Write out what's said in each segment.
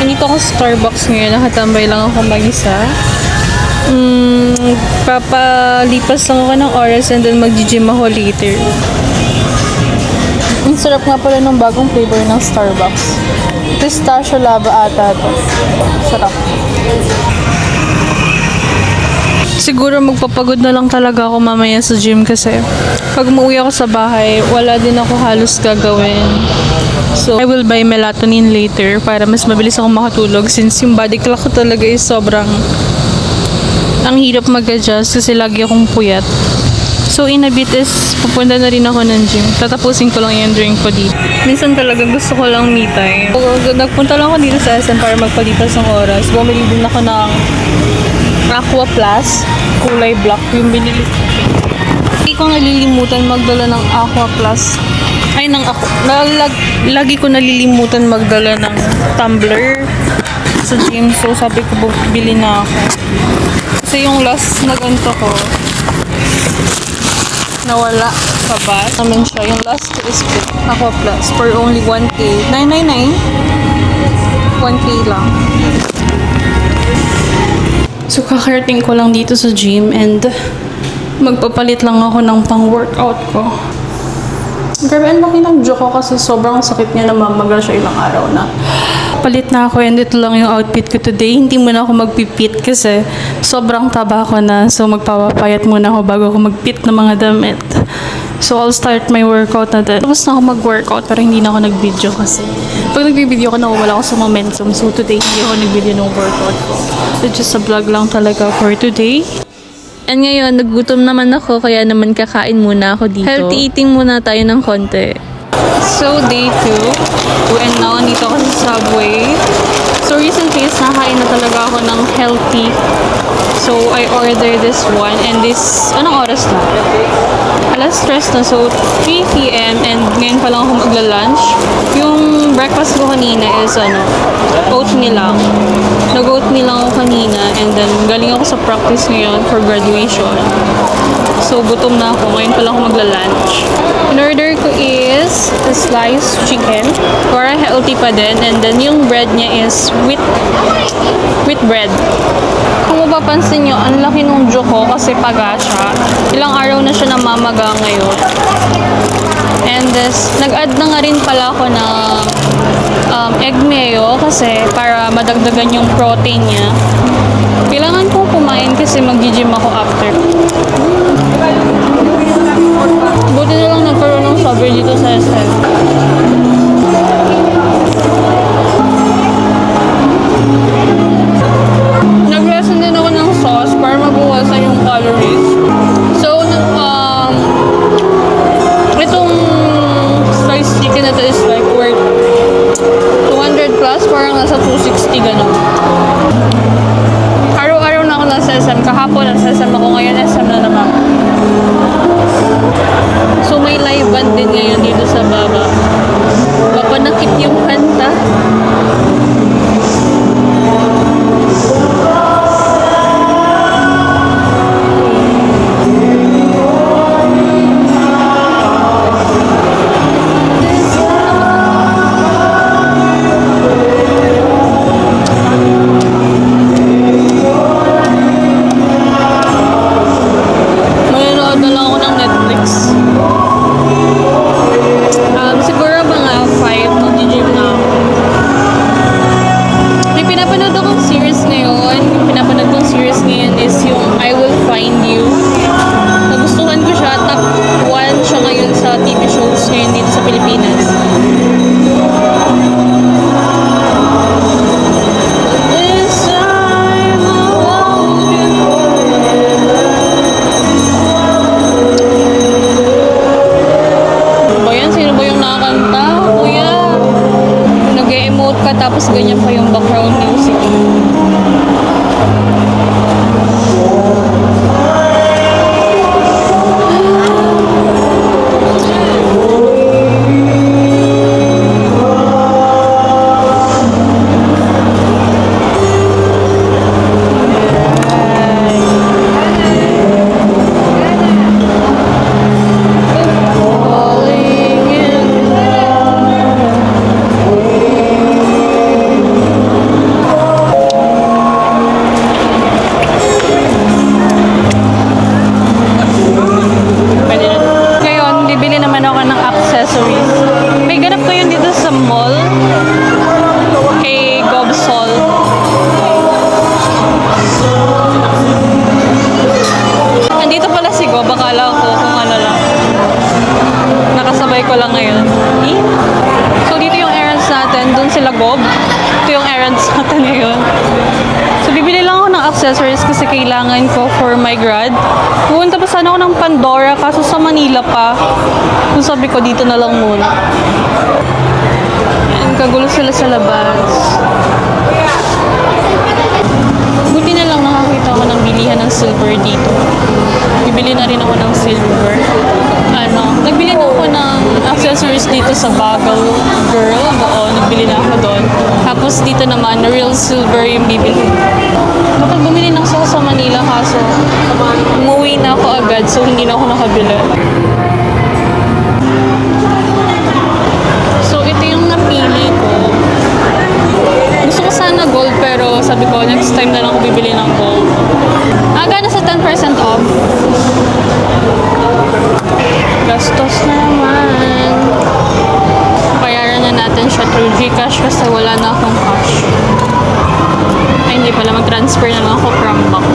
Nandito ako sa Starbucks ngayon. Nakatambay lang ako mag-isa. Papalipas lang ako ng oras and then mag-gym ako later. Ang sarap nga pala ng bagong flavor ng Starbucks. Pistachio lava ata to. Sarap. Siguro magpapagod na lang talaga ako mamaya sa gym kasi pag umuwi ako sa bahay, wala din ako halos gagawin. So, I will buy melatonin later para mas mabilis ako makatulog since yung body clock ko talaga is sobrang ang hirap mag-adjust kasi lagi akong puyat. So, in a bit is pupunta na rin ako ng gym. Tatapusin ko lang yung drink ko dito. Minsan talaga gusto ko lang me time. Nagpunta lang ako dito sa SM para magpalipas ng oras. Bumili din ako ng Aqua Plus, kulay black yung binili. Hindi ko nalilimutan magdala ng Aqua Plus. Ay, lagi ko nalilimutan magdala ng tumbler sa gym. So, sabi ko, bili na ako. Kasi yung last na ganito ko, nawala sa bus. Naman siya. Yung last ko is Aqua Plus for only 1K. 999? 1K lang. So, kakarating ko lang dito sa gym and magpapalit lang ako ng pang-workout ko. Grabe, ang laki ng joke ko kasi sobrang sakit niya, namamagal siya ilang araw na. Palit na ako and ito lang yung outfit ko today. Hindi muna ako magpipit kasi sobrang taba ko na. So, magpapapayat muna ako bago ako magpit ng mga damit. So, I'll start my workout na din. Tapos na ako mag-workout pero hindi na ako nag-video kasi pag nag-video ko, nawawala ako sa momentum. So, today, hindi ako nag-video ng workout ko. So, just a vlog lang talaga for today. And ngayon, nagutom naman ako, kaya naman kakain muna ako dito. Healthy eating muna tayo ng konti. So, day 2. And now, nandito ako sa Subway. So, recently, nakain na talaga ako ng healthy. So, I ordered this one. And this, anong oras na? Alas 3 na. So, 3 p.m. And ngayon pa lang ako magla-lunch. Yung breakfast ko kanina is, oatmeal lang. Nag-oatmeal lang ako kanina. And then, galing ako sa practice ngayon for graduation. So, gutom na ako. Ngayon pa lang ako magla-lunch. In order ko is the sliced chicken. Para healthy pa din. And then, yung bread niya is with bread. Kung mapapansin nyo, ang laki nung joke ko kasi paga siya. Ilang araw na siya namamaga ngayon. And this, nag-add na nga rin pala ako ng egg mayo kasi para madagdagan yung protein niya. Kailangan ko kumain kasi mag-gym ako after. Buti na lang nagkaroon ng Subway dito sa SM. Nag-lesson din ako ng sauce para mabawasan yung calories. So, itong sliced chicken na to is like worth 200 plus, parang nasa 260 gano'n. Araw-araw na ako nasa SM. Kahapon nasa SM ako, ngayon SM na naman. So, may live band din ngayon dito sa baba. Papanakit yung kanta. Siguro mga 5 mag-gym na ako. May pinapanood akong series ngayon. Yung pinapanood kong series ngayon is yung I Will Find You. Nagustuhan ko siya. Top 1 siya ngayon sa TV shows ngayon dito sa Pilipinas. Tapos ganyan pa yung background music. sila Gob. Ito yung errands natin ngayon. So, bibili lang ako ng accessories kasi kailangan ko for my grad. Pupunta pa sana ako ng Pandora kaso sa Manila pa. So, sabi ko dito na lang muna. Ayan, kagulo sila sa labas. Buti na lang nakakita ako ng bilihan ng silver dito. Bibili na rin ako ng silver. Nagbili na ako ng accessories dito sa Bagal Girl. Oo, nagbili na ako doon. Tapos dito naman, real silver yung bibili. Dapat bumili ng sa Manila kaso umuwi na ako agad so hindi na ako nakabili. So ito yung napili ko. Gusto ko sana gold pero sabi ko next time na lang ako bibili ng gold. Aga na sa 10% off. Gastos na naman. Bayaran na natin siya through Gcash kasi wala na akong cash. Ay, hindi pala. Mag-transfer na lang ako from bank.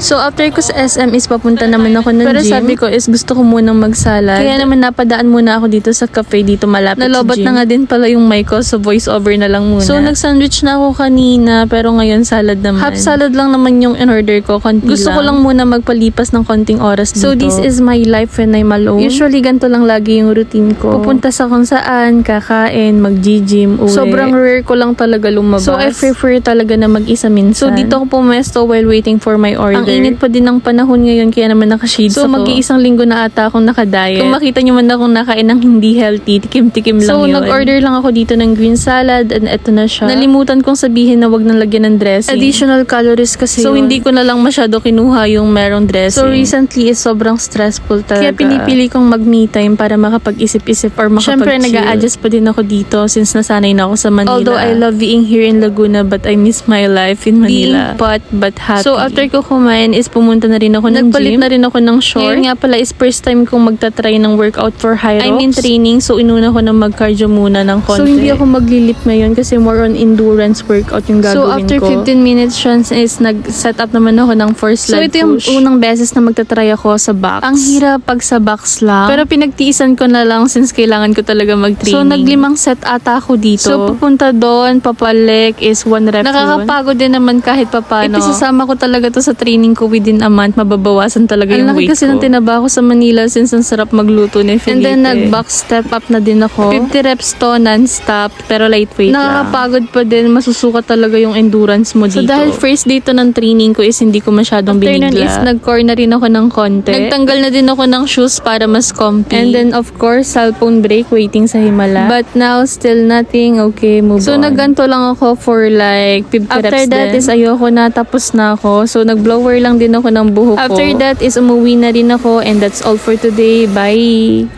So, after ko sa SM is papunta naman ako ng Pero gym. Sabi ko is gusto ko munang magsalad. Kaya naman napadaan muna ako dito sa cafe dito malapit Nalobat sa gym. na nga din pala yung mic ko, so voice over na lang muna. So, nag-sandwich na ako kanina, pero ngayon salad naman. Half salad lang naman yung in-order ko, konti gusto ko lang muna magpalipas ng konting oras dito. So, this is my life when I'm alone. Usually, ganito lang lagi yung routine ko. Pupunta sa kung saan, kakain, mag-gym, uwi. Sobrang rare ko lang talaga lumabas. So, I prefer talaga na mag-isa minsan. So, dito ako pumesto while waiting for my order. Ang init pa din ng panahon ngayon, kaya naman naka-shades ako. So, mag-iisang linggo na ata akong nakadiet. Kung makita nyo man akong nakain ng hindi healthy, tikim-tikim lang yun. So, nag-order lang ako dito ng green salad and eto na siya. Nalimutan kong sabihin na wag nang lagyan ng dressing. Additional calories kasi so, hindi ko na lang masyado kinuha yung merong dressing. So, recently is sobrang stressful talaga. Kaya pinipili kong mag-me time para makapag-isip-isip or makapag-chill. Siyempre, nag-a-adjust pa din ako dito since nasanay na ako sa Manila. Although, I love being here in Laguna but I miss my life in Manila. Being pot but happy. So, after ko kumain is pumunta na rin ako ng Nagpalit gym. na rin ako ng short. Ngayon nga pala is first time kong magta-try ng workout for Hyrox. I'm in training so inuna ko na mag-cardio muna ng konti. So hindi ako maglilip ngayon kasi more on endurance workout yung gagawin ko. So after 15 minutes is nag-set up naman ako ng first leg push. So ito yung unang beses na magta-try ako sa box. Ang hirap pag sa box lang. Pero pinagtiisan ko na lang since kailangan ko talaga mag-training. So nag-5 set ata ako dito. So pupunta doon, papalik is 1 rep. Nakakapagod din naman kahit papano. Ipisasama ko talaga to sa training ko within a month, mababawasan talaga yung weight ko. Ang laki kasi ng tinaba ko sa Manila since ang sarap magluto ni Felipe. And then nag-box step up na din ako. 50 reps to non-stop pero lightweight lang. Nakakapagod pa din, masusukat talaga yung endurance mo dito. So dahil first day to ng training ko is hindi ko masyadong binigla. After nun is nag-core na rin ako ng konti. Nagtanggal na din ako ng shoes para mas comfy. And then of course, cellphone break waiting sa Himala. But now still nothing. Okay, move on. So nagganto lang ako for like 50 reps din. After that is ayoko na, tapos na ako. So nag-blower lang din ako ng buhok ko. After that is umuwi na rin ako and that's all for today. Bye!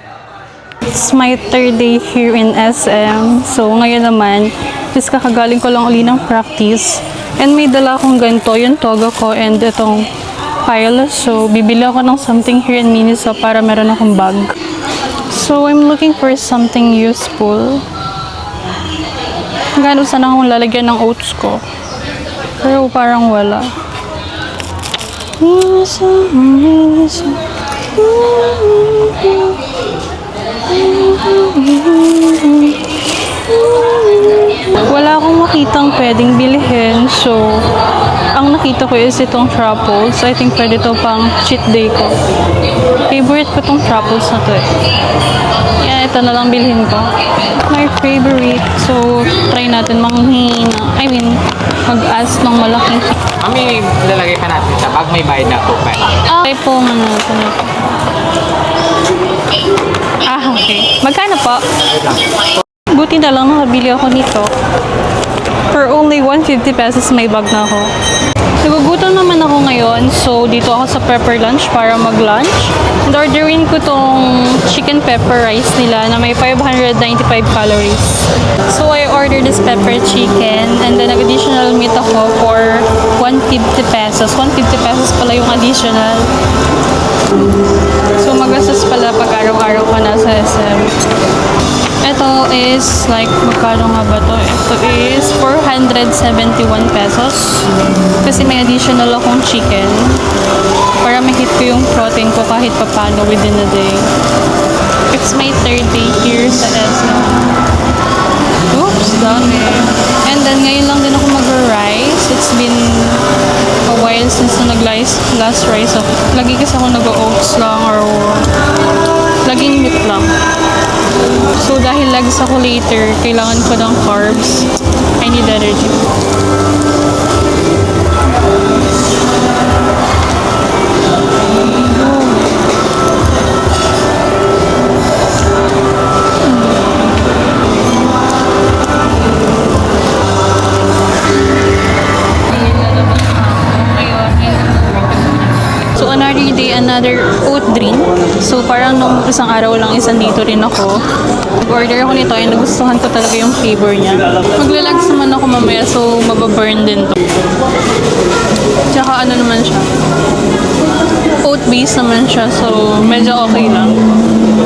It's my 3rd day here in SM. So, ngayon naman, is kakagaling ko lang uli ng practice. And may dala akong ganito, yung toga ko and itong pile. So, bibili ako ng something here in Miniso para meron akong bag. So, I'm looking for something useful. Gano'n sana akong lalagyan ng oats ko. Pero parang wala. Wala akong makitang pwedeng bilhin. So, ang nakita ko is itong truffles. I think pwede to pang cheat day ko. Favorite ko itong truffles na to eh. Yan, ito na lang bilhin ko. My favorite. So, try natin mag-ask ng malaking Mami, lalagay pa natin sa bag. May bayad na po pa. okay po muna natin ito. Okay. Magkano po? Buti na lang nakabili ako nito. For only 150 pesos may bag na ako. Nagugutom naman ako ngayon, so dito ako sa Pepper Lunch para mag-lunch. And orderin ko tong chicken pepper rice nila na may 595 calories. So I ordered this pepper chicken and then additional meat ako for 150 pesos. 150 pesos pala yung additional. So magastos pala pag araw-araw ka nasa SM. Ito is like, magkano nga ba to? Ito is 471 pesos. Kasi may additional akong chicken. Para ma-hit ko yung protein ko kahit papano within a day. It's my 3rd day here sa SM. dati. And then, ngayon lang din ako mag-rice. It's been a while since na last rice ako. Lagi kasi ako nag-oats lang or laging meat lang. So, dahil lags ako later, kailangan ko ng carbs. I need energy. So, another day, another oat drink. So, parang nung isang araw lang dito rin ako. Nag-order ako nito ay nagustuhan ko talaga yung flavor niya. Maglalags naman ako mamaya so mababurn din to. Tsaka ano naman siya. Oat base naman siya so medyo okay lang.